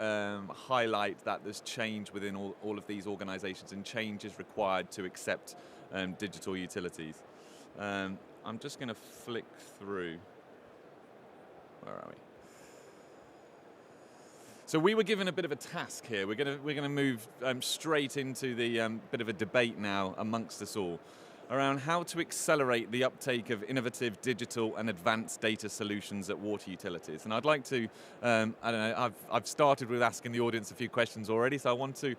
highlight that there's change within all of these organizations, and change is required to accept digital utilities. I'm just going to flick through. Where are we? So we were given a bit of a task here. We're going to move straight into the bit of a debate now amongst us all around how to accelerate the uptake of innovative digital and advanced data solutions at water utilities. And I'd like to, I don't know, I've started with asking the audience a few questions already, so I want to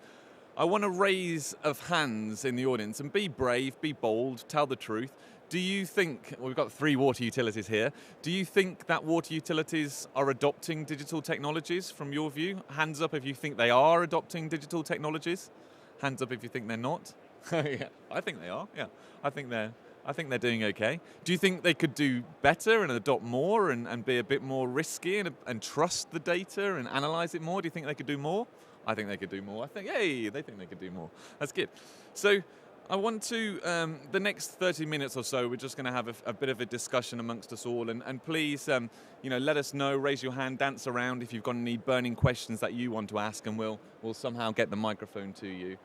raise of hands in the audience, and be brave, be bold, tell the truth. Do you think, well, we've got 3 water utilities here, do you think that water utilities are adopting digital technologies from your view? Hands up if you think they are adopting digital technologies. Hands up if you think they're not. Yeah, I think they are, yeah. I think they're doing okay. Do you think they could do better and adopt more and be a bit more risky and trust the data and analyze it more? Do you think they could do more? I think they could do more. I think, hey, they think they could do more. That's good. So I want to, the next 30 minutes or so, we're just going to have a bit of a discussion amongst us all. And please, let us know, raise your hand, dance around if you've got any burning questions that you want to ask, and we'll somehow get the microphone to you.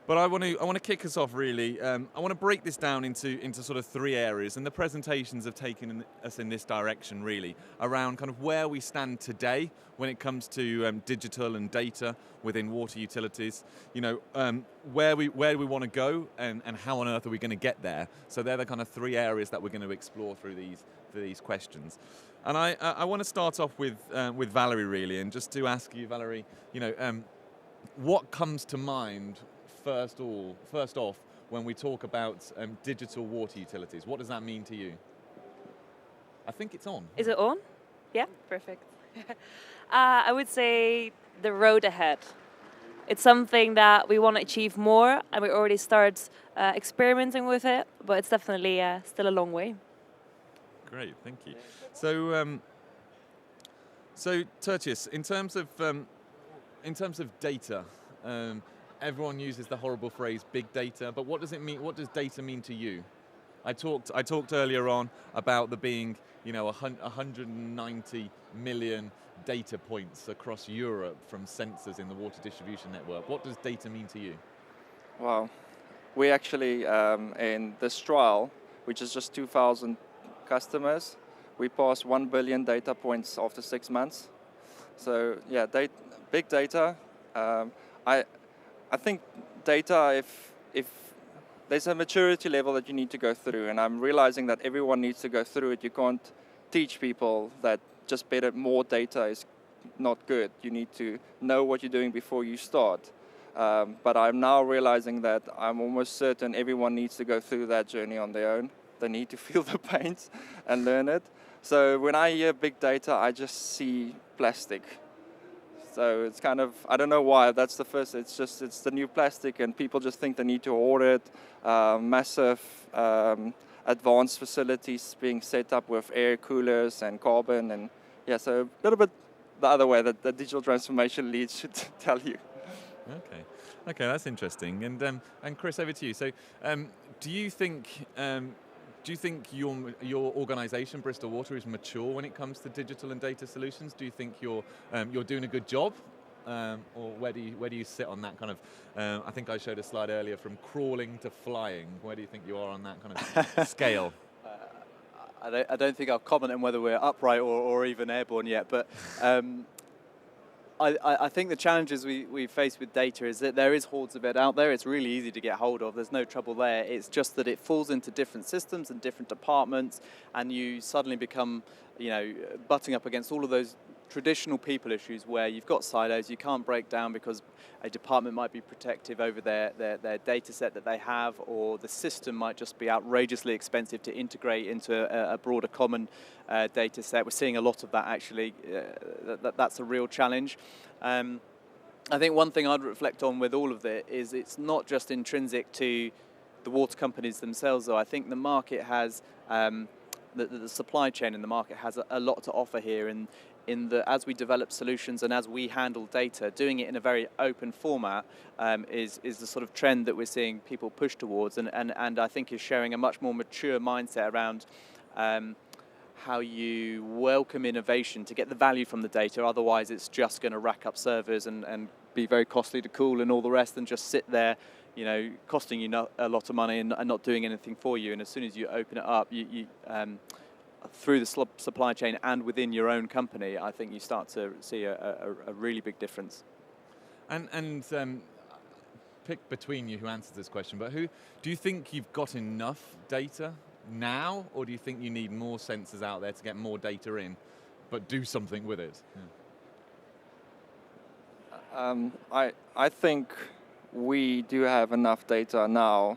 But I want to kick us off really. I want to break this down into sort of 3 areas, and the presentations have taken us in this direction really, around kind of where we stand today when it comes to digital and data within water utilities. Where we want to go and how on earth are we going to get there. So they're the kind of 3 areas that we're going to explore through these questions. And I want to start off with Valerie really, and just to ask you, Valerie, what comes to mind first off when we talk about digital water utilities? What does that mean to you? I think it's on. Is it on? Yeah, perfect. I would say the road ahead. It's something that we want to achieve more, and we already start experimenting with it, but it's definitely still a long way. Great, thank you. So Tertius, in terms of data, everyone uses the horrible phrase big data, but what does it mean? What does data mean to you? I talked earlier on about there being 190 million data points across Europe from sensors in the water distribution network. What does data mean to you? Well, we actually, in this trial, which is just 2,000 customers, we passed 1 billion data points after 6 months. So yeah, big data. I think data, if there's a maturity level that you need to go through, and I'm realizing that everyone needs to go through it. You can't teach people that just more data is not good. You need to know what you're doing before you start. But I'm now realizing that I'm almost certain everyone needs to go through that journey on their own. They need to feel the pains and learn it. So when I hear big data, I just see plastic. So it's kind of, I don't know why, that's the first, it's the new plastic, and people just think they need to hoard it. Massive advanced facilities being set up with air coolers and carbon, and yeah, so a little bit the other way that the digital transformation leads should tell you. Okay, that's interesting. And Chris, over to you. So do you think your organisation, Bristol Water, is mature when it comes to digital and data solutions? Do you think you're doing a good job, or where do you sit on that kind of? I think I showed a slide earlier from crawling to flying. Where do you think you are on that kind of scale? I don't think I'll comment on whether we're upright or even airborne yet, but. I think the challenges we face with data is that there is hordes of it out there. It's really easy to get hold of. There's no trouble there. It's just that it falls into different systems and different departments, and you suddenly become, butting up against all of those traditional people issues where you've got silos you can't break down because a department might be protective over their data set that they have, or the system might just be outrageously expensive to integrate into a broader common data set. We're seeing a lot of that actually. That's a real challenge. I think one thing I'd reflect on with all of it is it's not just intrinsic to the water companies themselves, though. I think the market has, the supply chain in the market has a lot to offer here, as we develop solutions and as we handle data, doing it in a very open format is the sort of trend that we're seeing people push towards, and I think is showing a much more mature mindset around how you welcome innovation to get the value from the data. Otherwise, it's just going to rack up servers and be very costly to cool and all the rest, and just sit there, you know, costing you a lot of money and not doing anything for you. And as soon as you open it up, through the supply chain and within your own company, I think you start to see a really big difference. And pick between you who answers this question, but who do you think you've got enough data now, or do you think you need more sensors out there to get more data in, but do something with it? Yeah. I think we do have enough data now.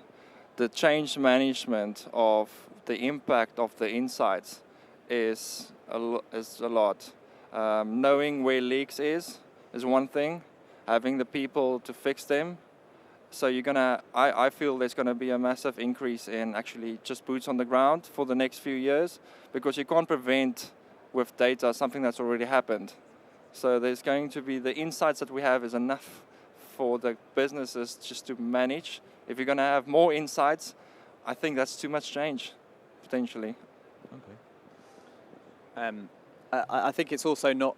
The change management of the impact of the insights is a lot. Knowing where leaks is one thing. Having the people to fix them. So I feel there's gonna be a massive increase in actually just boots on the ground for the next few years, because you can't prevent with data something that's already happened. So there's going to be the insights that we have is enough for the businesses just to manage. If you're gonna have more insights, I think that's too much change, potentially. Okay. I think it's also not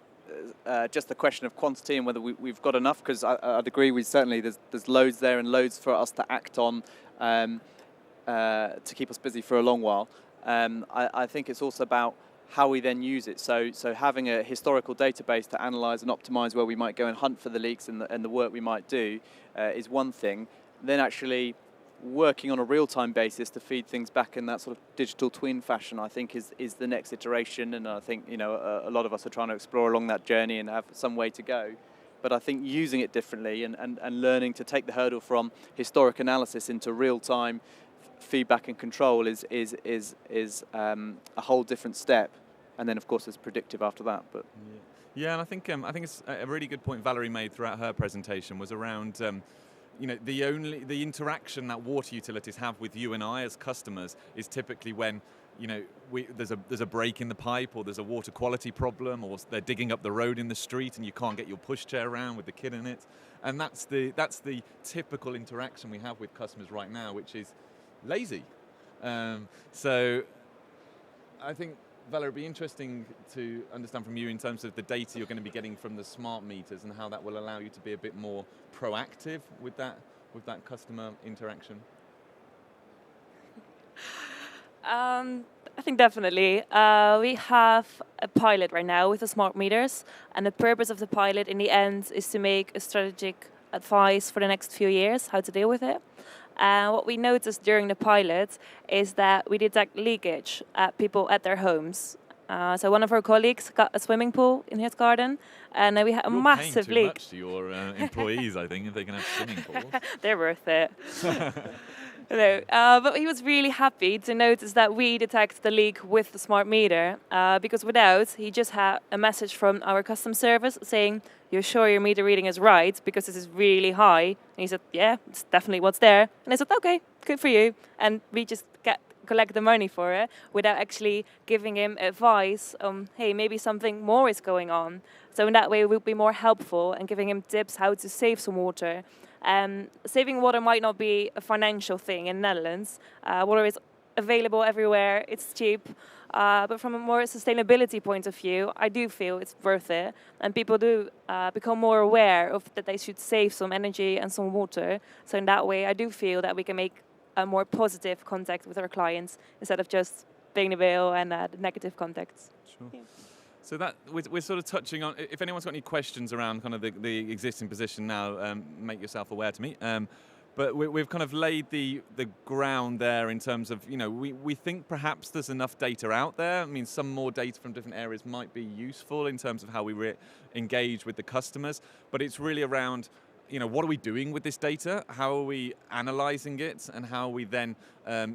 just a question of quantity and whether we've got enough, because I'd agree with certainly there's loads there and loads for us to act on to keep us busy for a long while. I think it's also about how we then use it. So having a historical database to analyse and optimise where we might go and hunt for the leaks and the work we might do is one thing. Then actually working on a real-time basis to feed things back in that sort of digital twin fashion, I think is the next iteration. And I think, you know, a lot of us are trying to explore along that journey and have some way to go. But I think using it differently and learning to take the hurdle from historic analysis into real-time feedback and control is a whole different step. And then, of course, there's predictive after that. But yeah, and I think it's a really good point Valerie made throughout her presentation was around. You know, the interaction that water utilities have with you and I as customers is typically when, you know, there's a break in the pipe, or there's a water quality problem, or they're digging up the road in the street and you can't get your pushchair around with the kid in it, and that's the typical interaction we have with customers right now, which is lazy. So I think, Valerie, it'd be interesting to understand from you in terms of the data you're going to be getting from the smart meters and how that will allow you to be a bit more proactive with that customer interaction. I think definitely. We have a pilot right now with the smart meters, and the purpose of the pilot in the end is to make a strategic advice for the next few years, how to deal with it. What we noticed during the pilot is that we detect leakage at people at their homes. So one of our colleagues got a swimming pool in his garden, and we had a massive leak. You're leak. paying too much to your employees, I think, if they can have swimming pools. They're worth it. No, but he was really happy to notice that we detect the leak with the smart meter, because without, he just had a message from our custom service saying, "You're sure your meter reading is right, because this is really high?" And he said, "Yeah, it's definitely what's there." And I said, "Okay, good for you." And we just collect the money for it without actually giving him advice on, hey, maybe something more is going on. So in that way, we'll be more helpful and giving him tips how to save some water. Saving water might not be a financial thing in the Netherlands. Water is available everywhere, it's cheap. But from a more sustainability point of view, I do feel it's worth it. And people do become more aware of that they should save some energy and some water. So in that way, I do feel that we can make a more positive contact with our clients instead of just paying the bill and the negative contacts. Sure. Yeah. So that we're sort of touching on, if anyone's got any questions around kind of the existing position now, make yourself aware to me. But we've kind of laid the ground there in terms of, you know, we think perhaps there's enough data out there. I mean, some more data from different areas might be useful in terms of how we engage with the customers, but it's really around, you know, what are we doing with this data? How are we analyzing it? And how are we then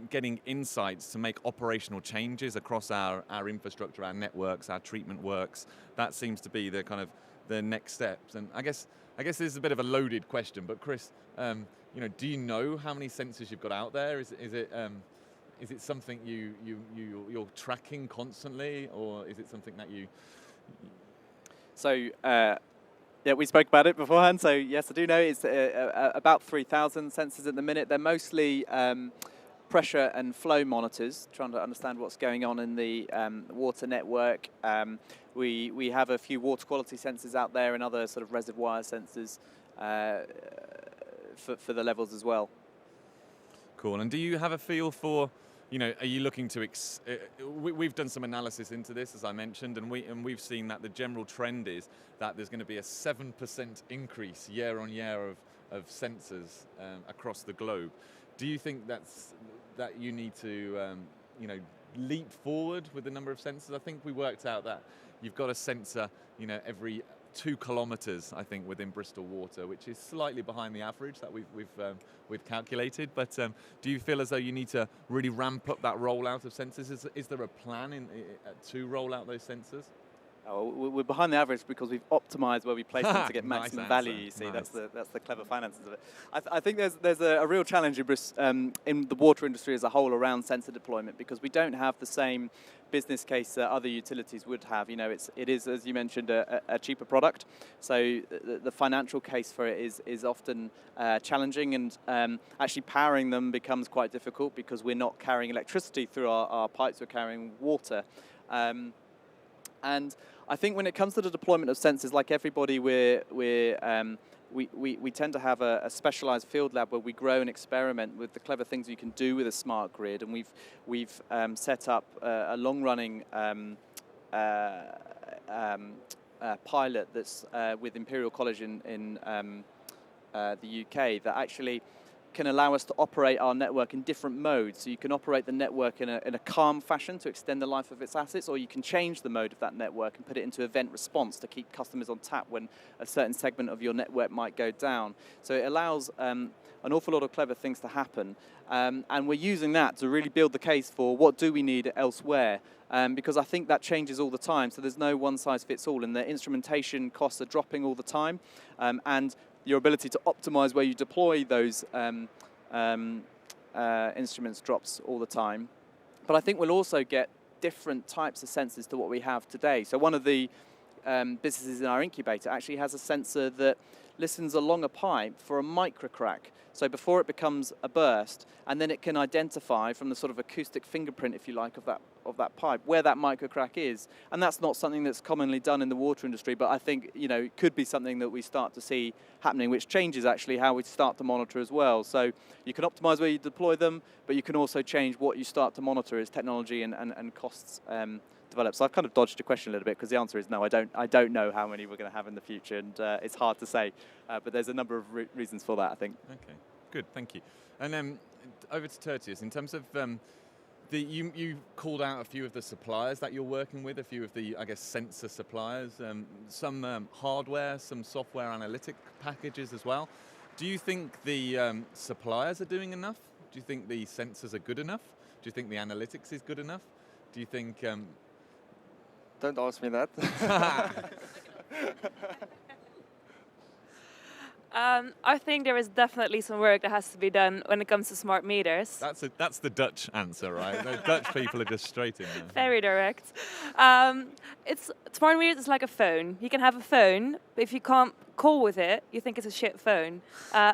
getting insights to make operational changes across our infrastructure, our networks, our treatment works? That seems to be the kind of the next steps. And I guess this is a bit of a loaded question, but Chris, you know, do you know how many sensors you've got out there? Is it something you're tracking constantly, or is it something that you? So. Yeah, we spoke about it beforehand, so yes, I do know it's about 3,000 sensors at the minute. They're mostly pressure and flow monitors, trying to understand what's going on in the water network. We have a few water quality sensors out there and other sort of reservoir sensors for the levels as well. Cool. And do you have a feel for, are you looking to, we've done some analysis into this, as I mentioned, and we've seen that the general trend is that there's going to be a 7% increase year on year of sensors across the globe. Do you think that you need to, leap forward with the number of sensors? I think we worked out that you've got a sensor, every 2 kilometres, I think, within Bristol Water, which is slightly behind the average that we've calculated. But do you feel as though you need to really ramp up that rollout of sensors? Is there a plan to roll out those sensors? We're behind the average because we've optimized where we place them to get maximum Nice value. answer. You see, Nice. that's the clever finances of it. I think there's a real challenge in the water industry as a whole around sensor deployment, because we don't have the same business case that other utilities would have. It is, as you mentioned, a cheaper product. So the financial case for it is often challenging, and actually powering them becomes quite difficult because we're not carrying electricity through our pipes, we're carrying water. And I think when it comes to the deployment of sensors, like everybody, we tend to have a specialized field lab where we grow and experiment with the clever things you can do with a smart grid, and we've set up a long-running pilot that's with Imperial College in the UK that actually can allow us to operate our network in different modes. So you can operate the network in a calm fashion to extend the life of its assets, or you can change the mode of that network and put it into event response to keep customers on tap when a certain segment of your network might go down. So it allows an awful lot of clever things to happen. And we're using that to really build the case for what do we need elsewhere. Because I think that changes all the time. So there's no one size fits all, and the instrumentation costs are dropping all the time. And your ability to optimize where you deploy those instruments drops all the time. But I think we'll also get different types of sensors to what we have today. So one of the businesses in our incubator actually has a sensor that listens along a pipe for a micro crack. So before it becomes a burst, and then it can identify from the sort of acoustic fingerprint, if you like, of that pipe where that micro crack is. And that's not something that's commonly done in the water industry, but I think it could be something that we start to see happening, which changes actually how we start to monitor as well. So you can optimize where you deploy them, but you can also change what you start to monitor as technology and costs develop. So I've kind of dodged your question a little bit, because the answer is no. I don't know how many we're going to have in the future, and it's hard to say. But there's a number of reasons for that, I think. Okay, good, thank you. And over to Tertius, in terms of you called out a few of the suppliers that you're working with, a few of the, I guess, sensor suppliers, some hardware, some software analytic packages as well. Do you think the suppliers are doing enough? Do you think the sensors are good enough? Do you think the analytics is good enough? Do you think... Don't ask me that. I think there is definitely some work that has to be done when it comes to smart meters. That's the Dutch answer, right? The Dutch people are just straight in there. Very direct. Smart meters is like a phone. You can have a phone, but if you can't call with it, you think it's a shit phone.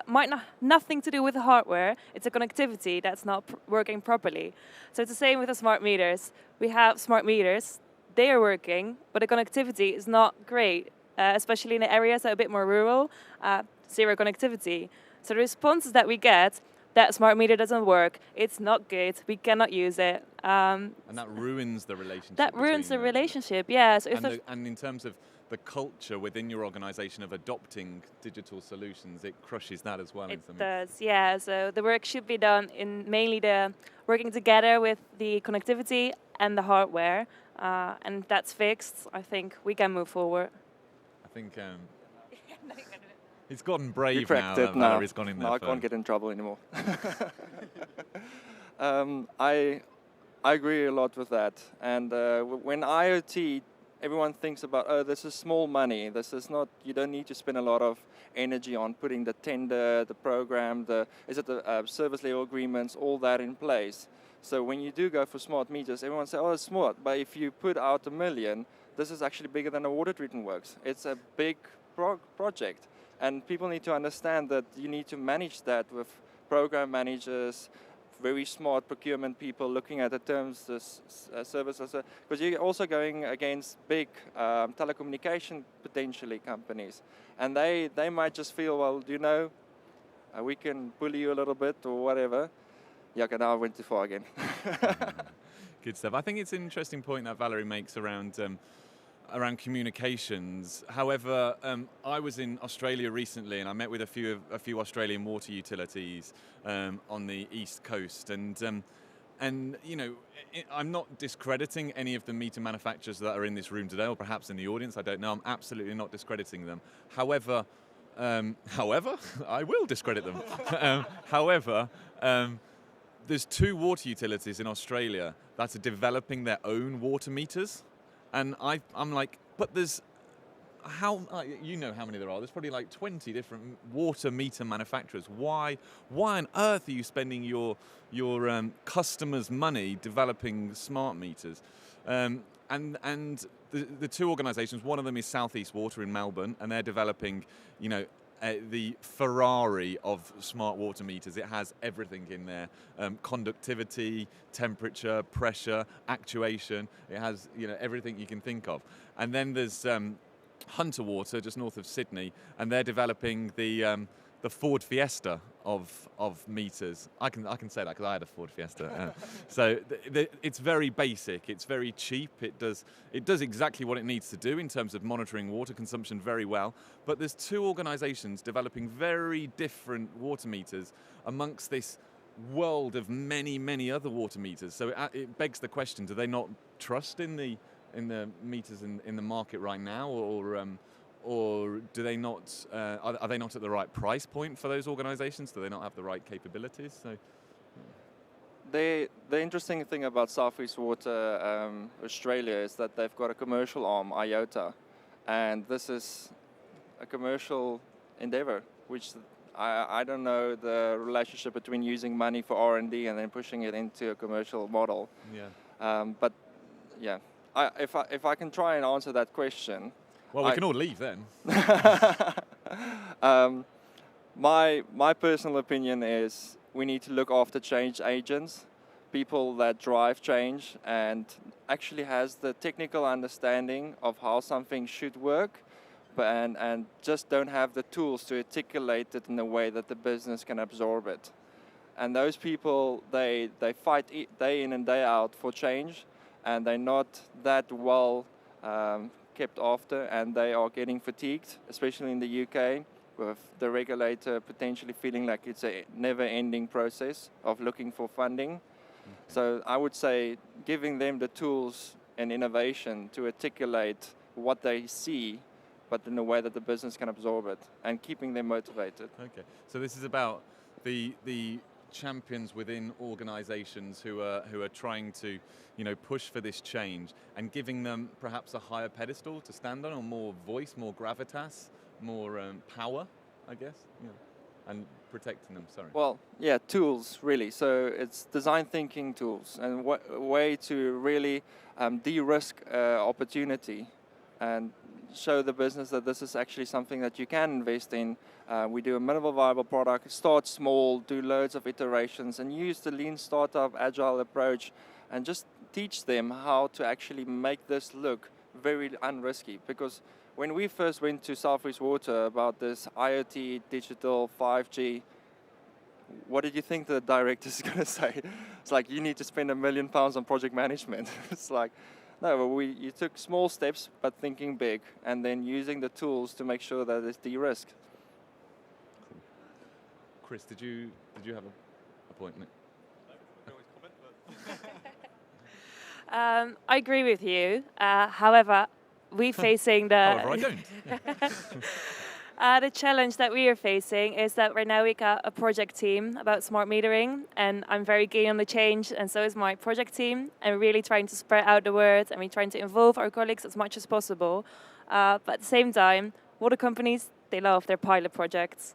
Might not nothing to do with the hardware. It's a connectivity that's not working properly. So it's the same with the smart meters. We have smart meters. They are working, but the connectivity is not great, especially in the areas that are a bit more rural. Zero connectivity. So the responses that we get, that smart meter doesn't work, it's not good, we cannot use it. And that ruins the relationship. That ruins the relationship, yeah. So and in terms of the culture within your organisation of adopting digital solutions, it crushes that as well. It does, yeah. So the work should be done in mainly the working together with the connectivity and the hardware. And if that's fixed, I think we can move forward. I think he's gotten brave now. Valerie's gone in there. No, I can't get in trouble anymore. I agree a lot with that. And when IoT, everyone thinks about, oh, this is small money. This is not. You don't need to spend a lot of energy on putting the tender, the program, the service level agreements, all that in place. So when you do go for smart meters, everyone says, oh, it's smart. But if you put out $1 million, this is actually bigger than a water treatment works. It's a big project. And people need to understand that you need to manage that with program managers, very smart procurement people looking at the terms, services, because you're also going against big telecommunication potentially companies, and they might just feel, well, we can bully you a little bit or whatever. Yeah, okay, now I went too far again. Good stuff. I think it's an interesting point that Valerie makes around communications. However, I was in Australia recently, and I met with a few Australian water utilities on the east coast, and I'm not discrediting any of the meter manufacturers that are in this room today, or perhaps in the audience. I don't know. I'm absolutely not discrediting them. However, I will discredit them. However. There's 2 water utilities in Australia that are developing their own water meters, and I'm like, but there's you know how many there are? There's probably like 20 different water meter manufacturers. Why on earth are you spending your customers' money developing smart meters? And the 2 organisations, one of them is Southeast Water in Melbourne, and they're developing, the Ferrari of smart water meters. It has everything in there: conductivity, temperature, pressure, actuation. It has everything you can think of. And then there's Hunter Water, just north of Sydney, and they're developing the Ford Fiesta of meters. I can say that because I had a Ford Fiesta. So it's very basic. It's very cheap. It does exactly what it needs to do in terms of monitoring water consumption very well. But there's 2 organisations developing very different water meters amongst this world of many other water meters. So it begs the question: do they not trust in the meters in the market right now, or do they not? Are they not at the right price point for those organisations? Do they not have the right capabilities? So, The interesting thing about Southeast Water Australia is that they've got a commercial arm, IOTA, and this is a commercial endeavour, which I don't know the relationship between using money for R&D and then pushing it into a commercial model. Yeah. But yeah, if I can try and answer that question. Well, we can all leave then. My personal opinion is we need to look after change agents, people that drive change and actually has the technical understanding of how something should work, and just don't have the tools to articulate it in a way that the business can absorb it. And those people, they fight day in and day out for change, and they're not that well kept after, and they are getting fatigued, especially in the UK, with the regulator potentially feeling like it's a never-ending process of looking for funding. Okay. So I would say giving them the tools and innovation to articulate what they see, but in a way that the business can absorb it, and keeping them motivated. Okay, so this is about the champions within organisations who are trying to, push for this change, and giving them perhaps a higher pedestal to stand on, or more voice, more gravitas, more power, I guess, and protecting them. Sorry. Well, yeah, tools really. So it's design thinking tools, and a way to really de-risk opportunity and show the business that this is actually something that you can invest in. We do a minimal viable product, start small, do loads of iterations, and use the lean startup agile approach, and just teach them how to actually make this look very unrisky. Because when we first went to Southeast Water about this IoT, digital, 5G, what did you think the director's going to say? It's like, you need to spend £1 million on project management. It's like, no, you took small steps, but thinking big, and then using the tools to make sure that it's de-risked. Chris, did you have a point? No? I agree with you. However, we're facing the... However, I don't. The challenge that we are facing is that right now we got a project team about smart metering, and I'm very keen on the change, and so is my project team, and we're really trying to spread out the word, and we're trying to involve our colleagues as much as possible. But at the same time, water companies, they love their pilot projects.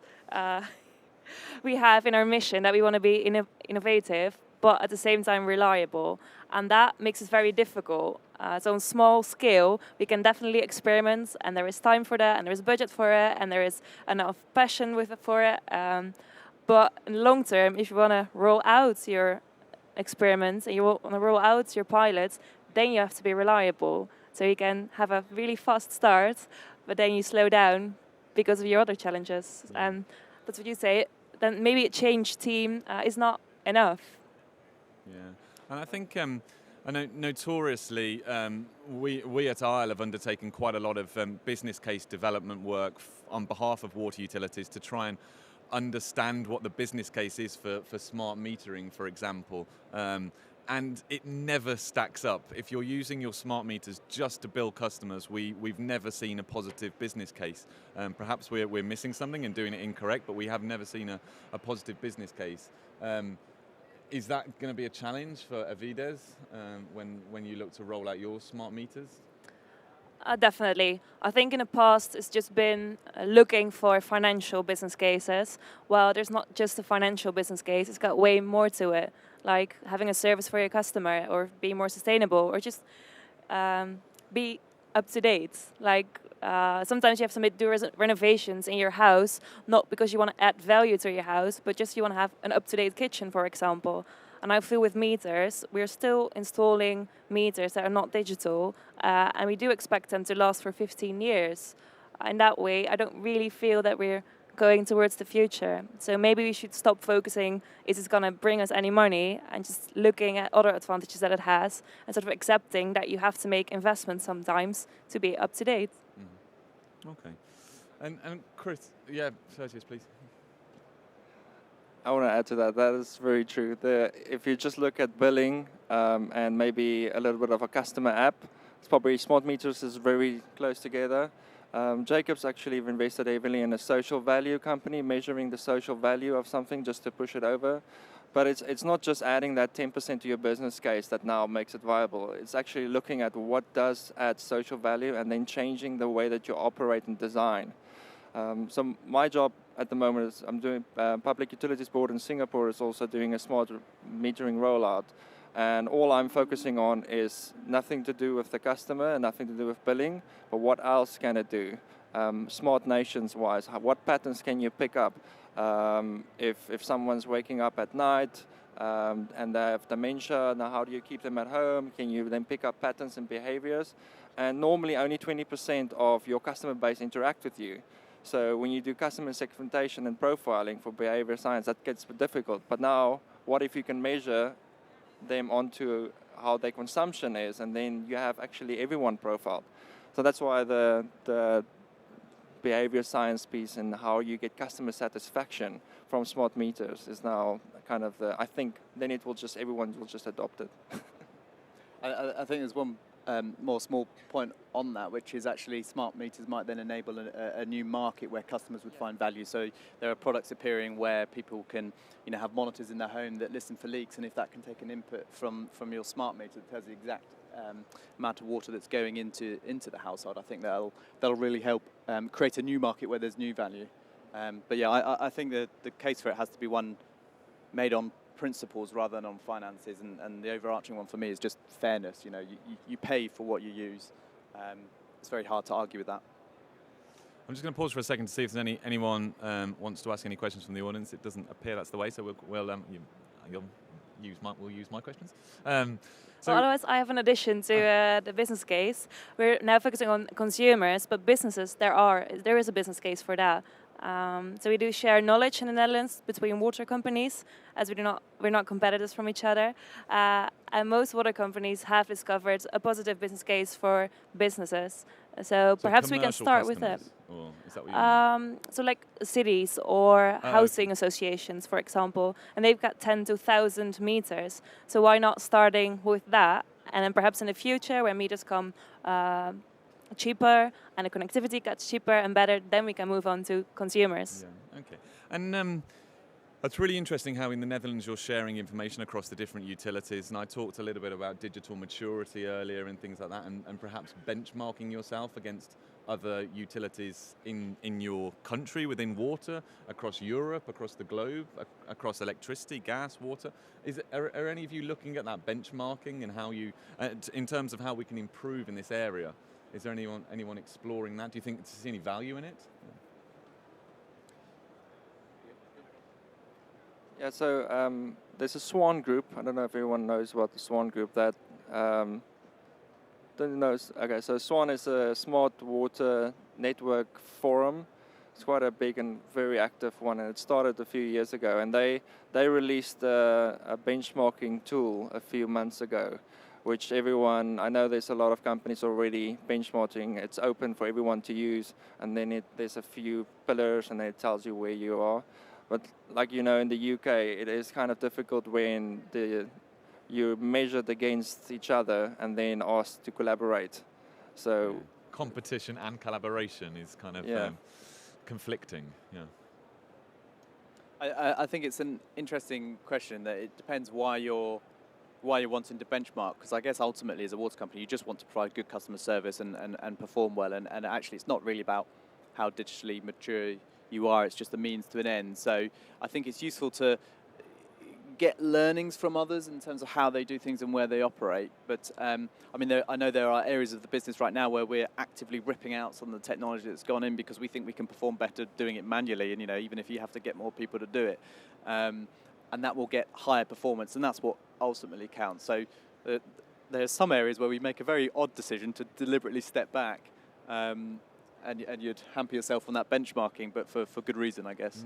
We have in our mission that we want to be innovative, but at the same time reliable, and that makes it very difficult. So on small scale, we can definitely experiment, and there is time for that, and there is budget for it, and there is enough passion for it. But in the long term, if you want to roll out your experiments and you want to roll out your pilots, then you have to be reliable. So you can have a really fast start, but then you slow down because of your other challenges. And that's what you say. Then maybe a change team is not enough. Yeah, and I think I know notoriously we at ISLE have undertaken quite a lot of business case development work on behalf of water utilities to try and understand what the business case is for smart metering, for example. And it never stacks up. If you're using your smart meters just to bill customers, we've never seen a positive business case. Perhaps we're missing something and doing it incorrect, but we have never seen a positive business case. Is that going to be a challenge for Avides when you look to roll out your smart meters? Definitely. I think in the past it's just been looking for financial business cases. Well, there's not just a financial business case, it's got way more to it, like having a service for your customer or be more sustainable or just be up to date. Like sometimes you have to do renovations in your house, not because you want to add value to your house, but just you want to have an up-to-date kitchen, for example. And I feel with meters, we're still installing meters that are not digital, and we do expect them to last for 15 years. In that way, I don't really feel that we're going towards the future. So maybe we should stop focusing, is it going to bring us any money, and just looking at other advantages that it has, and sort of accepting that you have to make investments sometimes to be up to date. Mm-hmm. Okay. And Chris, Sergius, please. I want to add to that. That is very true. If you just look at billing and maybe a little bit of a customer app, it's probably smart meters is very close together. Jacob's actually invested heavily in a social value company, measuring the social value of something just to push it over. But it's not just adding that 10% to your business case that now makes it viable. It's actually looking at what does add social value and then changing the way that you operate and design. So my job at the moment is I'm doing Public Utilities Board in Singapore is also doing a smart metering rollout. And all I'm focusing on is nothing to do with the customer and nothing to do with billing, but what else can it do? Smart nations wise, what patterns can you pick up? If someone's waking up at night and they have dementia, now how do you keep them at home? Can you then pick up patterns and behaviors? And normally only 20% of your customer base interact with you. So when you do customer segmentation and profiling for behavior science, that gets difficult. But now, what if you can measure them onto how their consumption is, and then you have actually everyone profiled. So that's why the behavior science piece and how you get customer satisfaction from smart meters is now kind of I think then everyone will just adopt it. I think there's one more small point on that, which is actually smart meters might then enable a new market where customers would find value. So there are products appearing where people can, have monitors in their home that listen for leaks, and if that can take an input from your smart meter that tells the exact amount of water that's going into the household, I think that'll really help create a new market where there's new value. But yeah, I think the case for it has to be one made on principles rather than on finances, and the overarching one for me is just fairness. You pay for what you use. It's very hard to argue with that. I'm just going to pause for a second to see if there's anyone wants to ask any questions from the audience. It doesn't appear that's the way, so we'll use my questions. So otherwise, I have an addition to the business case. We're now focusing on consumers, but businesses, there is a business case for that. So we do share knowledge in the Netherlands between water companies, as we're not competitors from each other. And most water companies have discovered a positive business case for businesses. So perhaps we can start with it. Or is that what you mean? So like cities or housing associations, for example, and they've got 10 to 1,000 meters. So why not starting with that? And then perhaps in the future, when meters come cheaper and the connectivity gets cheaper and better, then we can move on to consumers. Yeah, okay. And it's really interesting how in the Netherlands you're sharing information across the different utilities, and I talked a little bit about digital maturity earlier and things like that, and perhaps benchmarking yourself against other utilities in your country, within water, across Europe, across the globe, across electricity, gas, water. Are any of you looking at that benchmarking and how you, in terms of how we can improve in this area? Is there anyone exploring that? Do you see any value in it? Yeah, so there's a Swan group. I don't know if everyone knows about the Swan group. That don't know. Okay, so Swan is a smart water network forum. It's quite a big and very active one, and it started a few years ago. And they released a benchmarking tool a few months ago, which everyone, I know there's a lot of companies already benchmarking. It's open for everyone to use, and then there's a few pillars, and it tells you where you are. But like you know, in the UK, it is kind of difficult when you're measured against each other and then asked to collaborate. So competition and collaboration is kind of conflicting. Yeah. I think it's an interesting question that it depends why you're wanting to benchmark, because I guess ultimately as a water company you just want to provide good customer service and perform well, and actually it's not really about how digitally mature you are, it's just a means to an end. So I think it's useful to get learnings from others in terms of how they do things and where they operate. But I mean, I know there are areas of the business right now where we're actively ripping out some of the technology that's gone in because we think we can perform better doing it manually, and even if you have to get more people to do it, and that will get higher performance, and that's what ultimately counts. So there's some areas where we make a very odd decision to deliberately step back, and you'd hamper yourself on that benchmarking, but for good reason, I guess.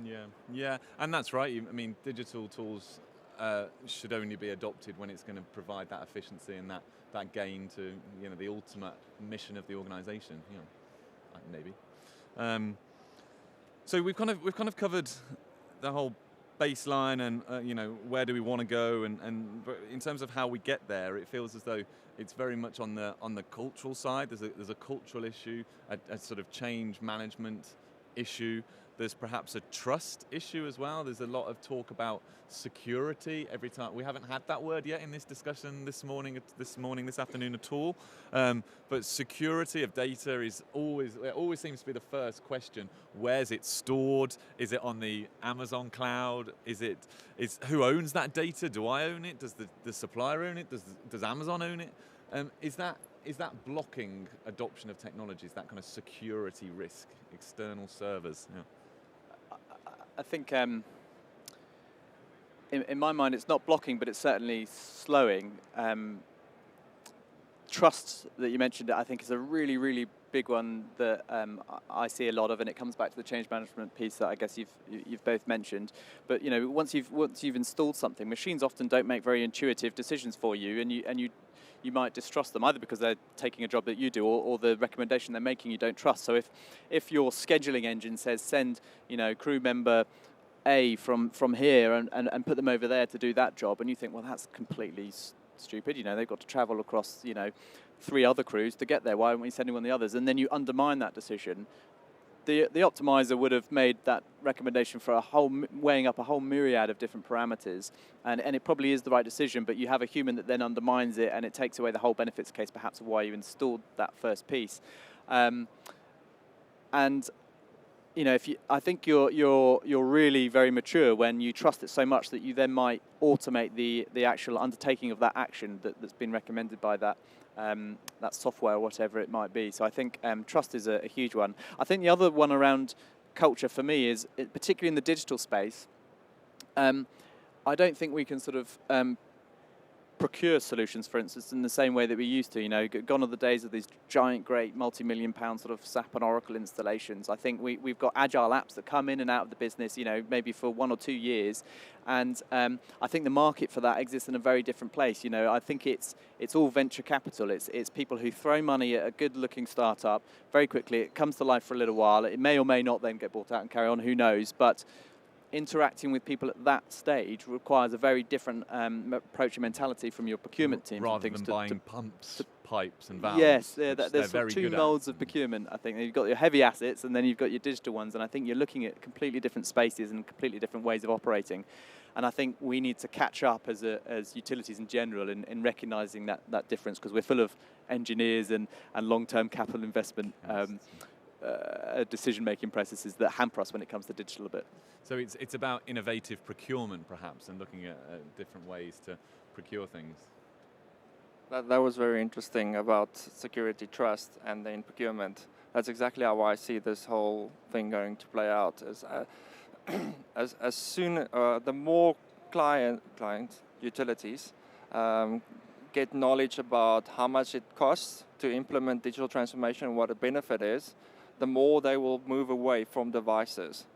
Yeah, and that's right. I mean, digital tools should only be adopted when it's going to provide that efficiency and that gain to the ultimate mission of the organisation. Maybe. So we've kind of covered the whole baseline and where do we want to go, and but in terms of how we get there, it feels as though it's very much on the cultural side. There's a cultural issue, a sort of change management issue. There's perhaps a trust issue as well. There's a lot of talk about security every time. We haven't had that word yet in this discussion this afternoon at all. But security of data is always seems to be the first question. Where's it stored? Is it on the Amazon cloud? Is who owns that data? Do I own it? Does the supplier own it? Does Amazon own it? Is that blocking adoption of technologies, that kind of security risk, external servers? Yeah. I think in my mind it's not blocking, but it's certainly slowing. Trust that you mentioned, I think, is a really, really big one that I see a lot of, and it comes back to the change management piece that I guess you've both mentioned. But once you've installed something, machines often don't make very intuitive decisions for you, and you might distrust them either because they're taking a job that you do, or the recommendation they're making you don't trust. So if your scheduling engine says send crew member A from here and put them over there to do that job, and you think, well, that's completely stupid. They've got to travel across 3 other crews to get there. Why aren't we sending one of the others? And then you undermine that decision. The optimizer would have made that recommendation for weighing up a whole myriad of different parameters, and it probably is the right decision, but you have a human that then undermines it, and it takes away the whole benefits case perhaps of why you installed that first piece. I think you're really very mature when you trust it so much that you then might automate the actual undertaking of that action that's been recommended by that software or whatever it might be. So I think trust is a huge one. I think the other one around culture for me is, particularly in the digital space, I don't think we can sort of procure solutions, for instance, in the same way that we used to. Gone are the days of these giant, great, multi-million-pound sort of SAP and Oracle installations. I think we've got agile apps that come in and out of the business, maybe for 1 or 2 years, and I think the market for that exists in a very different place. I think it's all venture capital. It's people who throw money at a good-looking startup very quickly. It comes to life for a little while. It may or may not then get bought out and carry on. Who knows? But interacting with people at that stage requires a very different approach and mentality from your procurement team. Rather than buying pumps, pipes and valves. Yes, there's sort of 2 modes of procurement, I think. You've got your heavy assets and then you've got your digital ones, and I think you're looking at completely different spaces and completely different ways of operating. And I think we need to catch up as utilities in general in recognising that difference, because we're full of engineers and long-term capital investment decision-making processes that hamper us when it comes to digital a bit. So it's about innovative procurement, perhaps, and looking at different ways to procure things. That was very interesting about security, trust, and then procurement. That's exactly how I see this whole thing going to play out. as soon the more client utilities get knowledge about how much it costs to implement digital transformation and what the benefit is, the more they will move away from devices.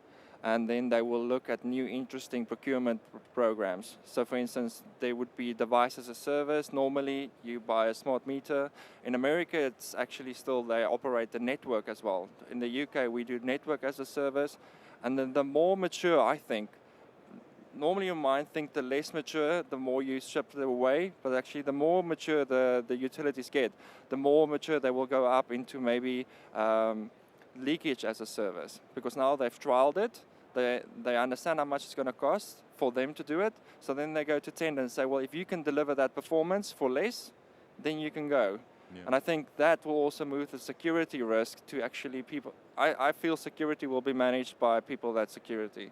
And then they will look at new interesting procurement programs. So for instance, there would be device as a service. Normally you buy a smart meter. In America, it's actually still they operate the network as well. In the UK, we do network as a service. And then the more mature, I think, normally you might think the less mature, the more you ship them away, but actually the more mature the utilities get, the more mature they will go up into maybe leakage as a service, because now they've trialed it, they understand how much it's going to cost for them to do it, so then they go to tender and say, well, if you can deliver that performance for less, then you can go. Yeah. And I think that will also move the security risk to actually people. I feel security will be managed by people that security.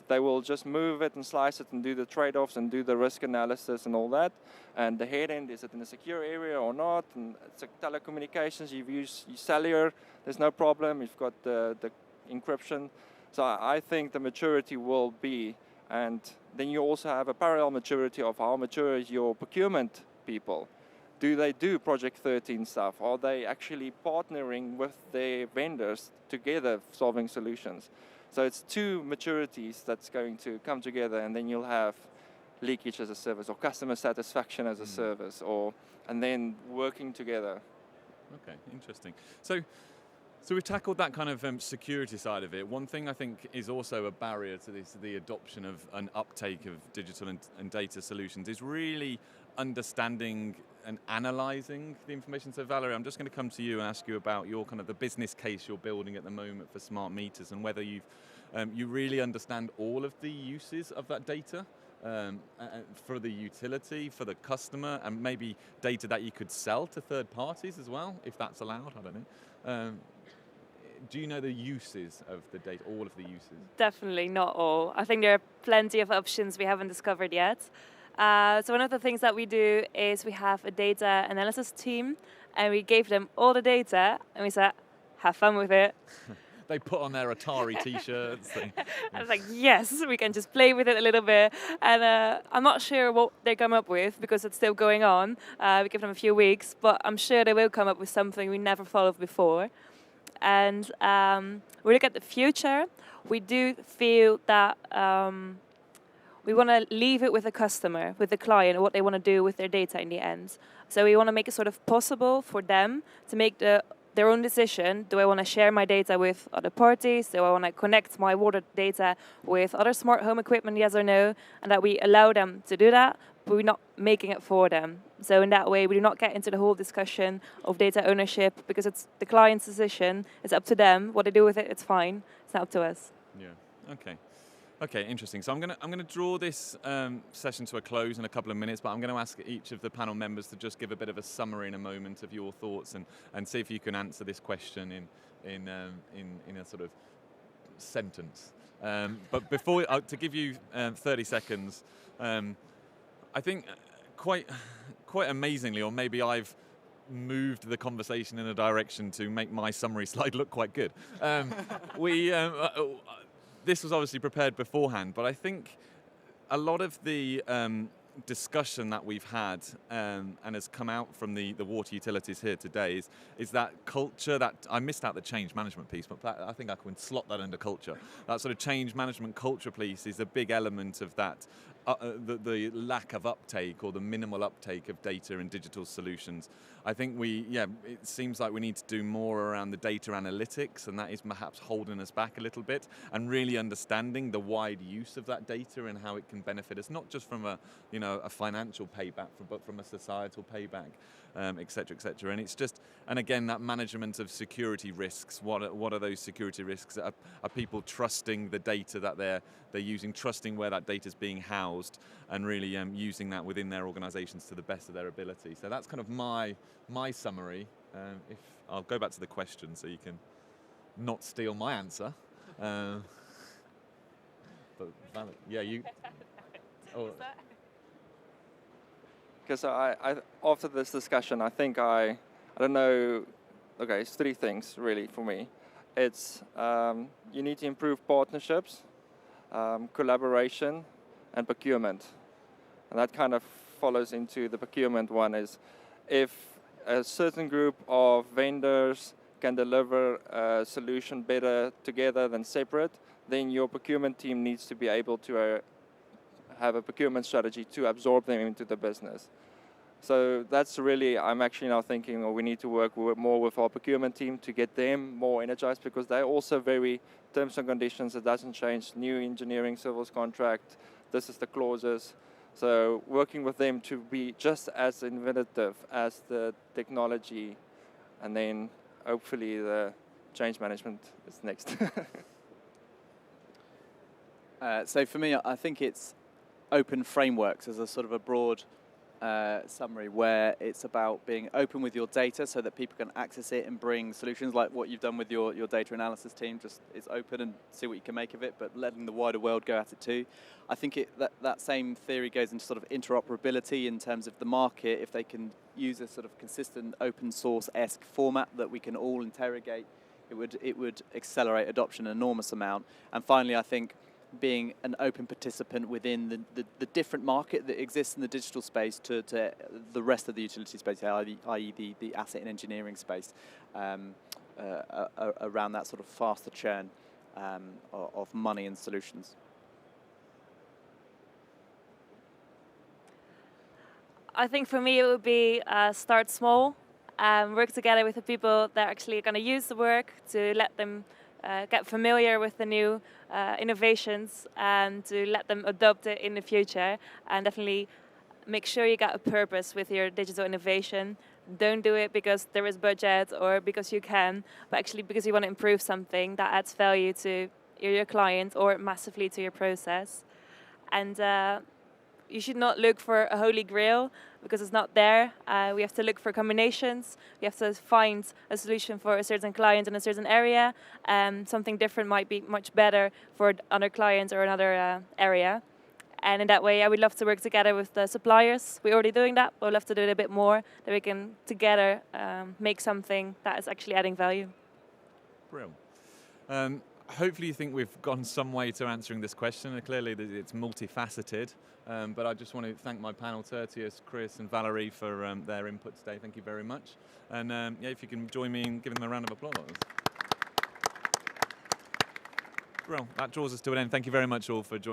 They will just move it and slice it and do the trade-offs and do the risk analysis and all that. And the head end, is it in a secure area or not? And it's like telecommunications, you've used cellular, there's no problem. You've got the encryption. So I think the maturity will be, and then you also have a parallel maturity of how mature is your procurement people. Do they do Project 13 stuff? Are they actually partnering with their vendors together solving solutions? So it's two maturities that's going to come together, and then you'll have leakage as a service or customer satisfaction as a service, and then working together. Okay, interesting. So we've tackled that kind of security side of it. One thing I think is also a barrier to the adoption of an uptake of digital and data solutions is really understanding and analysing the information. So Valerie, I'm just going to come to you and ask you about your kind of the business case you're building at the moment for smart meters, and whether you really understand all of the uses of that data for the utility, for the customer, and maybe data that you could sell to third parties as well, if that's allowed. I don't know. Do you know the uses of the data, all of the uses? Definitely not all. I think there are plenty of options we haven't discovered yet. So one of the things that we do is we have a data analysis team, and we gave them all the data, and we said, have fun with it. They put on their Atari t-shirts. I was like, yes, we can just play with it a little bit. And I'm not sure what they come up with, because it's still going on. We give them a few weeks, but I'm sure they will come up with something we never thought of before. And we look at the future. We do feel that we want to leave it with the customer, with the client, what they want to do with their data in the end. So we want to make it sort of possible for them to make their own decision. Do I want to share my data with other parties? Do I want to connect my water data with other smart home equipment, yes or no? And that we allow them to do that, but we're not making it for them. So in that way, we do not get into the whole discussion of data ownership, because it's the client's decision. It's up to them. What they do with it, it's fine. It's not up to us. Yeah. Okay. Okay, interesting. So I'm gonna draw this session to a close in a couple of minutes, but I'm going to ask each of the panel members to just give a bit of a summary in a moment of your thoughts, and see if you can answer this question in a sort of sentence. But before to give you 30 seconds, I think quite amazingly, or maybe I've moved the conversation in a direction to make my summary slide look quite good. This was obviously prepared beforehand, but I think a lot of the discussion that we've had and has come out from the water utilities here today is that culture that I missed out the change management piece, but I think I can slot that under culture. That sort of change management culture piece is a big element of that. The lack of uptake, or the minimal uptake of data and digital solutions. I think it seems like we need to do more around the data analytics, and that is perhaps holding us back a little bit, and really understanding the wide use of that data and how it can benefit us, not just from a financial payback, but from a societal payback, et cetera, et cetera. And it's just, and again, that management of security risks. What are those security risks? Are people trusting the data that they're using, trusting where that data is being housed, and really using that within their organizations to the best of their ability? So that's kind of my summary. If I'll go back to the question so you can not steal my answer. But yeah, you. Oh. Because I after this discussion, I think I don't know. Okay, it's three things really for me. It's you need to improve partnerships. collaboration, and procurement. And that kind of follows into the procurement one is if a certain group of vendors can deliver a solution better together than separate, then your procurement team needs to be able to have a procurement strategy to absorb them into the business. So that's really, I'm actually now thinking, well, we need to work more with our procurement team to get them more energized, because they're also very terms and conditions, it doesn't change, new engineering civils contract, this is the clauses. So working with them to be just as innovative as the technology, and then hopefully the change management is next. So for me, I think it's open frameworks as a sort of a broad summary, where it's about being open with your data so that people can access it and bring solutions like what you've done with your data analysis team. Just it's open and see what you can make of it, but letting the wider world go at it too. I think that same theory goes into sort of interoperability in terms of the market. If they can use a sort of consistent open source-esque format that we can all interrogate, it would accelerate adoption an enormous amount. And finally, I think being an open participant within the different market that exists in the digital space to the rest of the utility space, i.e. the asset and engineering space, around that sort of faster churn of money and solutions. I think for me it would be start small, work together with the people that are actually going to use the work, to let them get familiar with the new innovations and to let them adopt it in the future, and definitely make sure you got a purpose with your digital innovation. Don't do it because there is budget or because you can, but actually because you want to improve something that adds value to your client or massively to your process. And you should not look for a holy grail, because it's not there. We have to look for combinations. We have to find a solution for a certain client in a certain area. Something different might be much better for other clients or another area. And in that way, I would love to work together with the suppliers. We're already doing that, but we'd love to do it a bit more, that we can together make something that is actually adding value. Brilliant. Hopefully you think we've gone some way to answering this question. Clearly it's multifaceted, but I just want to thank my panel, Tertius, Chris and Valerie, for their input today. Thank you very much. And yeah, if you can join me in giving them a round of applause. Well, that draws us to an end. Thank you very much all for joining.